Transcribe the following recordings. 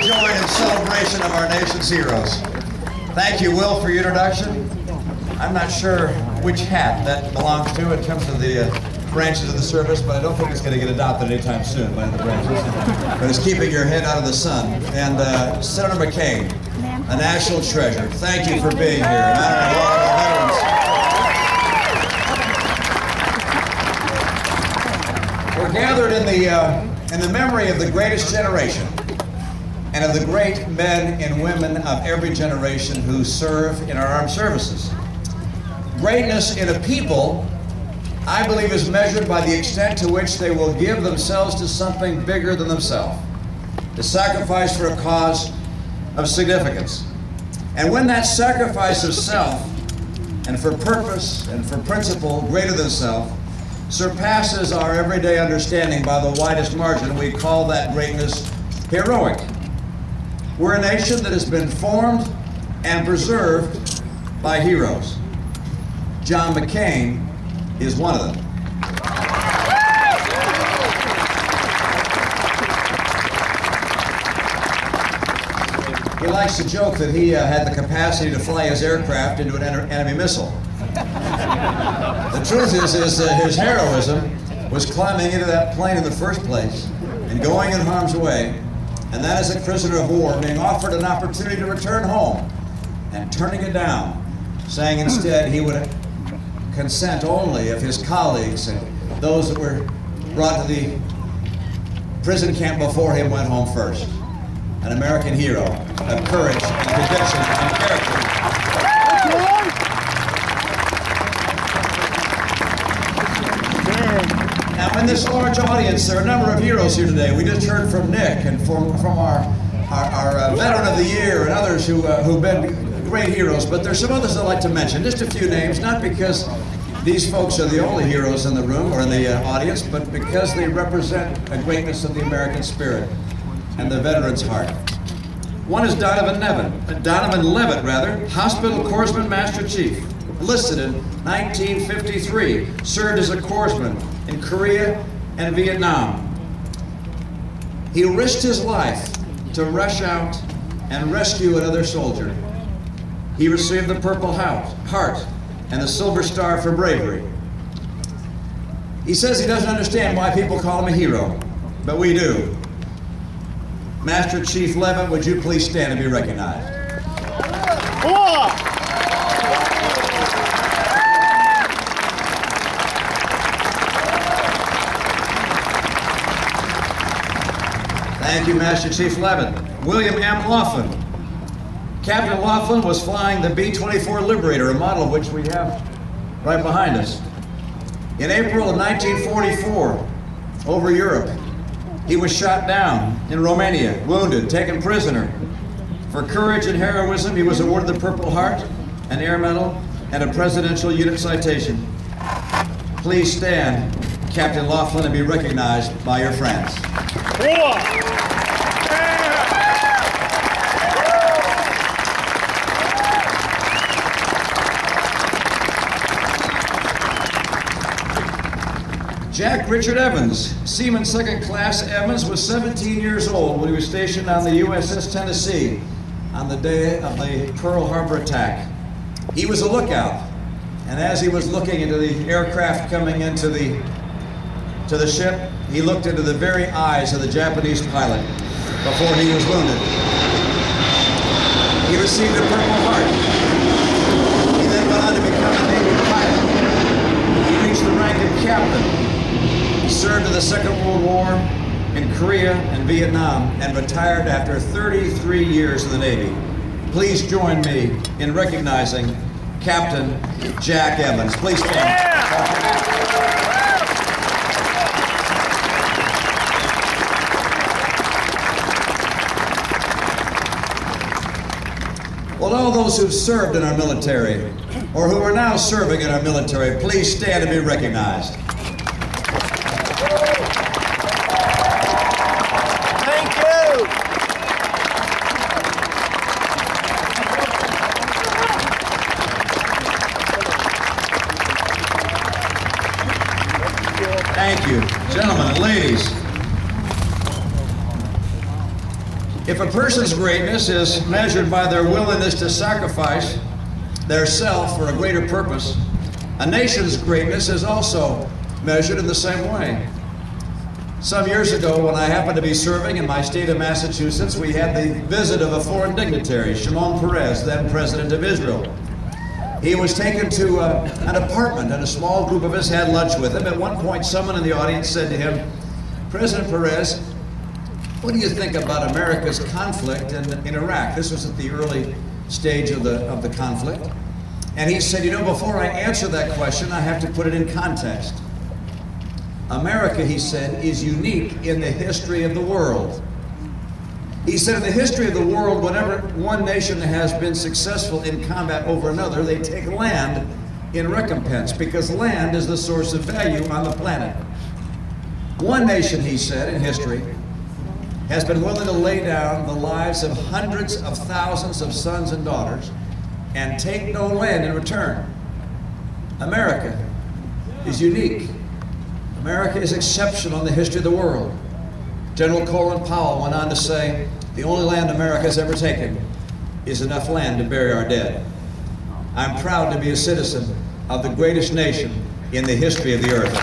join in celebration of our nation's heroes. Thank you, Will, for your introduction. I'm not sure which hat that belongs to in terms of the branches of the service, but I don't think it's going to get adopted anytime soon by the branches. But it's keeping your head out of the sun. And Senator McCain, a national treasure, thank you for being here and honoring all of our veterans. We're gathered in the memory of the greatest generation and of the great men and women of every generation who serve in our armed services. Greatness in a people, I believe, is measured by the extent to which they will give themselves to something bigger than themselves, to sacrifice for a cause of significance. And when that sacrifice of self, and for purpose and for principle greater than self, surpasses our everyday understanding by the widest margin, we call that greatness heroic. We're a nation that has been formed and preserved by heroes. John McCain is one of them. He likes to joke that he had the capacity to fly his aircraft into an enemy missile. The truth is his heroism was climbing into that plane in the first place and going in harm's way, and that as a prisoner of war, being offered an opportunity to return home and turning it down, saying instead he would consent only if his colleagues and those that were brought to the prison camp before him went home first. An American hero of courage and conviction and character. Now, in this large audience, there are a number of heroes here today. We just heard from Nick and from our Veteran of the Year and others who've been great heroes, but there's some others I'd like to mention. Just a few names, not because these folks are the only heroes in the room or in the audience, but because they represent a greatness of the American spirit and the veteran's heart. One is Donovan Levitt, Hospital Corpsman Master Chief, enlisted in 1953, served as a corpsman in Korea and Vietnam. He risked his life to rush out and rescue another soldier. He received the Purple Heart and the Silver Star for bravery. He says he doesn't understand why people call him a hero, but we do. Master Chief Levitt, would you please stand and be recognized? Thank you, Master Chief Levitt. William M. Laughlin. Captain Laughlin was flying the B-24 Liberator, a model of which we have right behind us. In April of 1944, over Europe, he was shot down in Romania, wounded, taken prisoner. For courage and heroism, he was awarded the Purple Heart, an Air Medal, and a Presidential Unit Citation. Please stand, Captain Laughlin, and be recognized by your friends. Jack Richard Evans, Seaman Second Class Evans, was 17 years old when he was stationed on the USS Tennessee on the day of the Pearl Harbor attack. He was a lookout, and as he was looking into the aircraft coming into the ship, he looked into the very eyes of the Japanese pilot before he was wounded. He received a Purple Heart. He then went on to become a Navy pilot. He reached the rank of captain. He served in the Second World War in Korea and Vietnam and retired after 33 years in the Navy. Please join me in recognizing Captain Jack Evans. Please stand. Yeah. Well, all those who've served in our military or who are now serving in our military, please stand and be recognized. Thank you, gentlemen and ladies. If a person's greatness is measured by their willingness to sacrifice their self for a greater purpose, a nation's greatness is also measured in the same way. Some years ago, when I happened to be serving in my state of Massachusetts, we had the visit of a foreign dignitary, Shimon Peres, then president of Israel. He was taken to an apartment, and a small group of us had lunch with him. At one point, someone in the audience said to him, "President Peres, what do you think about America's conflict in Iraq?" This was at the early stage of the conflict. And he said, "You know, before I answer that question, I have to put it in context. America," he said, "is unique in the history of the world." He said, in the history of the world, whenever one nation has been successful in combat over another, they take land in recompense, because land is the source of value on the planet. One nation, he said, in history, has been willing to lay down the lives of hundreds of thousands of sons and daughters and take no land in return. America is unique. America is exceptional in the history of the world. General Colin Powell went on to say, "The only land America has ever taken is enough land to bury our dead." I'm proud to be a citizen of the greatest nation in the history of the earth.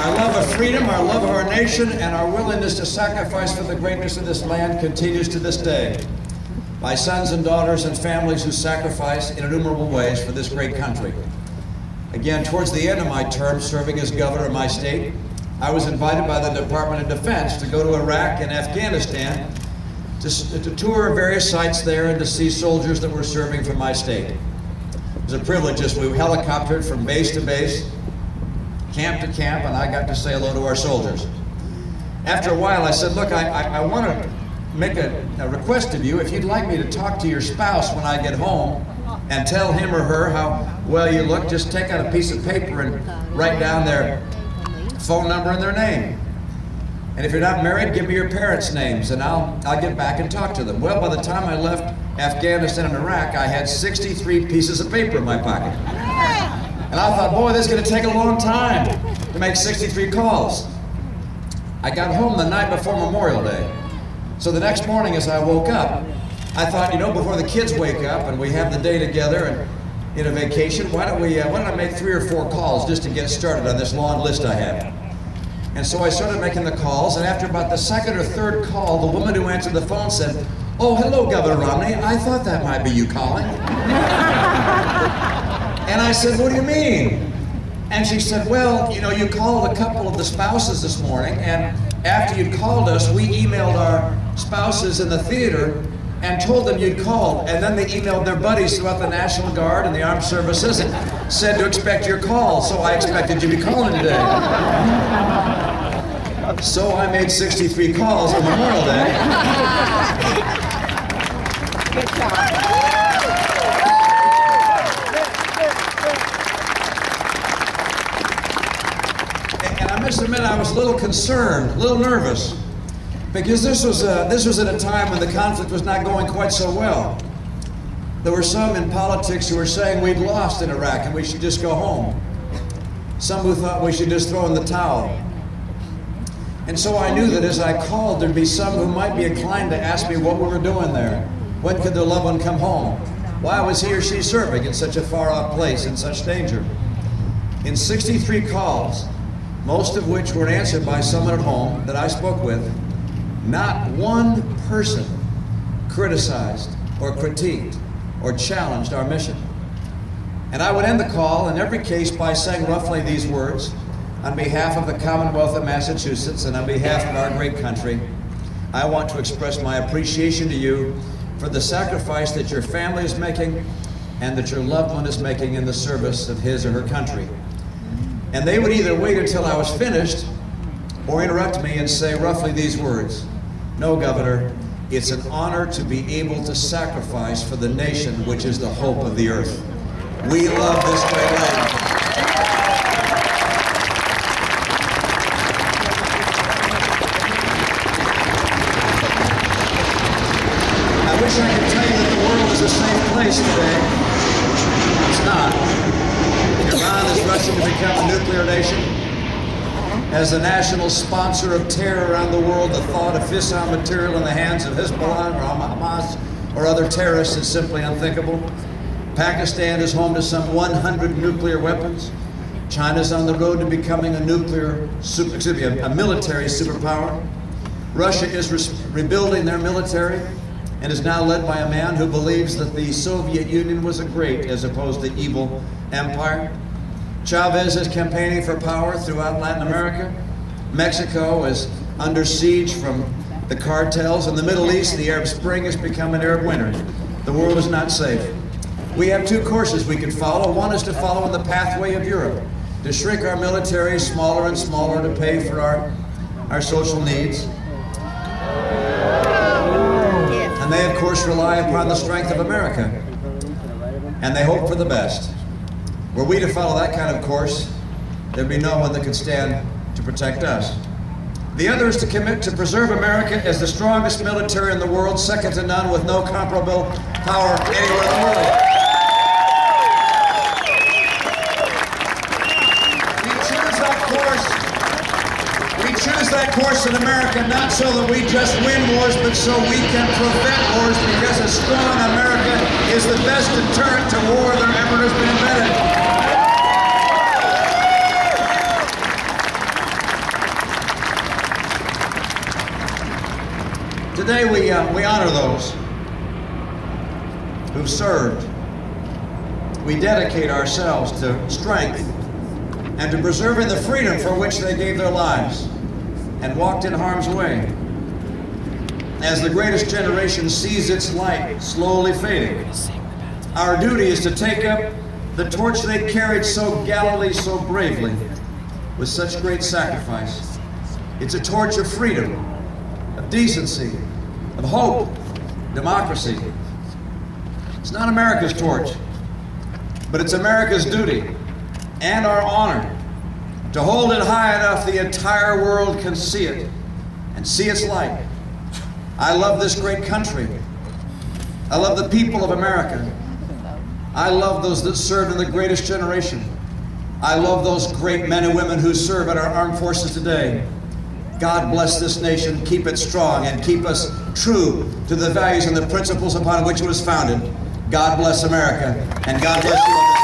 Our love of freedom, our love of our nation, and our willingness to sacrifice for the greatness of this land continues to this day. My sons and daughters and families who sacrifice in innumerable ways for this great country. Again, towards the end of my term serving as governor of my state, I was invited by the Department of Defense to go to Iraq and Afghanistan to tour various sites there and to see soldiers that were serving for my state. It was a privilege as we helicoptered from base to base, camp to camp, and I got to say hello to our soldiers. After a while, I said, "Look, I want to make a request of you. If you'd like me to talk to your spouse when I get home and tell him or her how well you look, just take out a piece of paper and write down their phone number and their name. And if you're not married, give me your parents' names and I'll get back and talk to them." Well, by the time I left Afghanistan and Iraq, I had 63 pieces of paper in my pocket. And I thought, boy, this is going to take a long time to make 63 calls. I got home the night before Memorial Day. So the next morning as I woke up, I thought, you know, before the kids wake up and we have the day together and in a vacation, why don't I make 3 or 4 calls just to get started on this long list I have? And so I started making the calls, and after about the second or third call, the woman who answered the phone said, "Oh, hello, Governor Romney. I thought that might be you calling." And I said, "What do you mean?" And she said, "Well, you know, you called a couple of the spouses this morning, and after you'd called us, we emailed our spouses in the theater and told them you'd called, and then they emailed their buddies throughout the National Guard and the Armed Services and said to expect your call, so I expected you to be calling today." So I made 63 calls on Memorial Day. Good job. And I must admit, I was a little concerned, a little nervous, because this was at a time when the conflict was not going quite so well. There were some in politics who were saying we'd lost in Iraq and we should just go home. Some who thought we should just throw in the towel. And so I knew that as I called, there'd be some who might be inclined to ask me what we were doing there. When could their loved one come home? Why was he or she serving in such a far-off place, in such danger? In 63 calls, most of which were answered by someone at home that I spoke with, not one person criticized or critiqued or challenged our mission. And I would end the call in every case by saying roughly these words: on behalf of the Commonwealth of Massachusetts and on behalf of our great country, I want to express my appreciation to you for the sacrifice that your family is making and that your loved one is making in the service of his or her country. And they would either wait until I was finished or interrupt me and say roughly these words: "No, Governor, it's an honor to be able to sacrifice for the nation which is the hope of the earth. We love this great land." I wish I could tell you that the world is a safe place today. It's not. Iran is rushing to become a nuclear nation. As the national sponsor of terror around the world, the thought of fissile material in the hands of Hezbollah or Hamas or other terrorists is simply unthinkable. Pakistan is home to some 100 nuclear weapons. China's on the road to becoming a military superpower. Russia is rebuilding their military and is now led by a man who believes that the Soviet Union was a great as opposed to evil empire. Chavez is campaigning for power throughout Latin America. Mexico is under siege from the cartels. In the Middle East, the Arab Spring has become an Arab winter. The world is not safe. We have two courses we could follow. One is to follow in the pathway of Europe, to shrink our military smaller and smaller to pay for our social needs. And they, of course, rely upon the strength of America. And they hope for the best. Were we to follow that kind of course, there'd be no one that could stand to protect us. The other is to commit to preserve America as the strongest military in the world, second to none, with no comparable power anywhere in the world. We choose that course in America not so that we just win wars, but so we can prevent wars, because a strong America is the best deterrent to war that ever has been invented. Today we honor those who've served. We dedicate ourselves to strength and to preserving the freedom for which they gave their lives and walked in harm's way. As the greatest generation sees its light slowly fading, our duty is to take up the torch they carried so gallantly, so bravely, with such great sacrifice. It's a torch of freedom, of decency, of hope, democracy. It's not America's torch, but it's America's duty and our honor to hold it high enough the entire world can see it and see its light. I love this great country. I love the people of America. I love those that served in the greatest generation. I love those great men and women who serve in our armed forces today. God bless this nation, keep it strong, and keep us true to the values and the principles upon which it was founded. God bless America, and God bless you all.